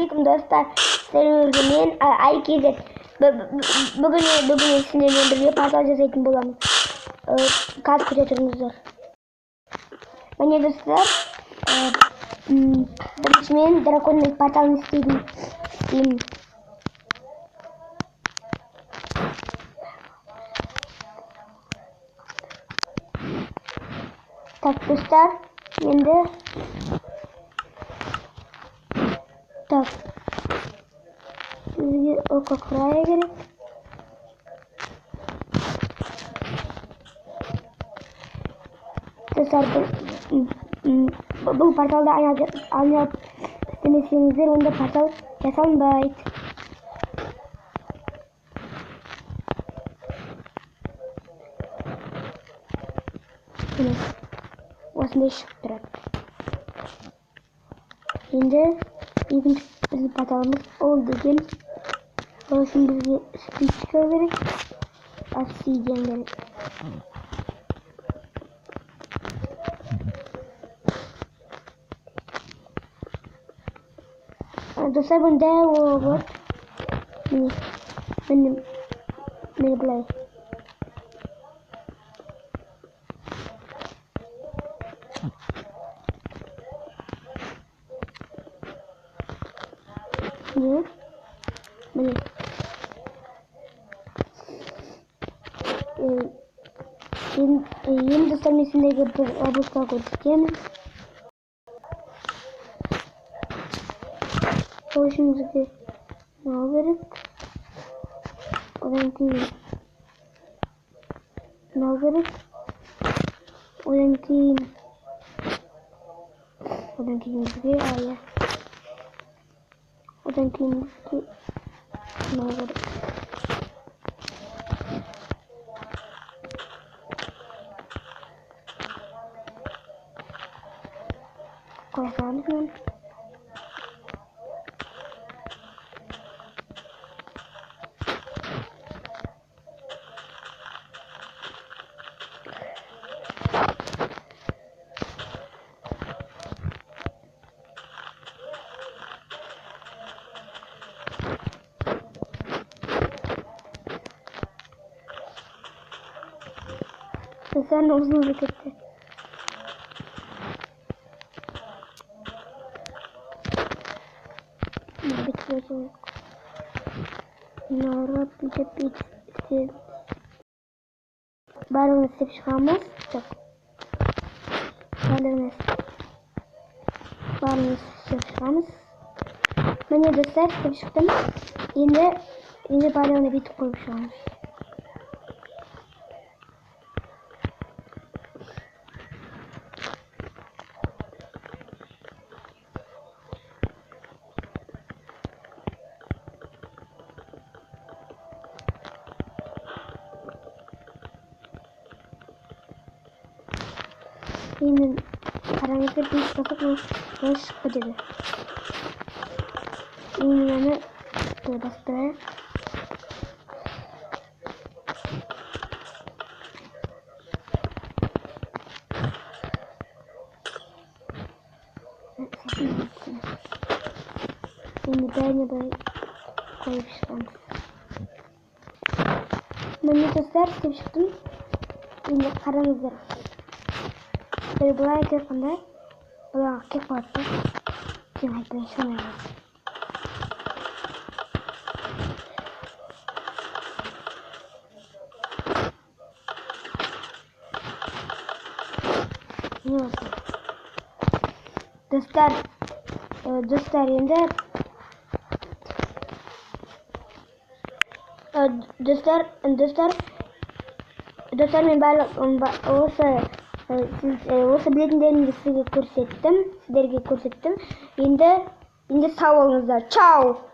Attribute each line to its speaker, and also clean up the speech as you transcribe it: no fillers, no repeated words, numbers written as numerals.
Speaker 1: Ассалаумағалейкум достар, мен Айкезет. Бүгін сіздермен бірге портал жасайтын боламыз. Қазір күте тұрыңыздар. Міне достар, біріншіден драконның порталын істеймін. Так, достар, енді так, сізге око құрая керек. Достар, бұл порталды айналып істемесеңіздер, онда портал жасалынбайды. Осындай шығып тұрады. Енді екінші біздің порталымыз ол деген. Ол үшін бізге спичка керек, обсидиан керек. Достар, бұнда ол бар. Міне бұлай. Міне. Енді достар, мен сендерге бір облыстқа көрсетемін. Ол үшін бізге мынау керек. Одан кейін мынау керек. Одан кейін бізге одан кейін бізге мынау керек. Қойсаңыз мен. Sen uzun hareketli. Bitiriyorum. Nara bitti. Balonu istep çıkamaz. Çok. Balonu istep çıkamaz. Ben de dostlar istep çıktım. Yine balonu bitip koymuşum. Yine aramızda bir sapık boş dedi. Yine bastıraya. Yine böyle koyup çıkalım. Ben de dostlar çıktım. Yine aramızda. Dari mulai ke pandai, pulang ke foto, jangan pensiun ya. Ini apa? Dostlar endi dostlar men baliq осы білетіндерімді сіздерге көрсеттім. Енді сау болыңыздар. Чау!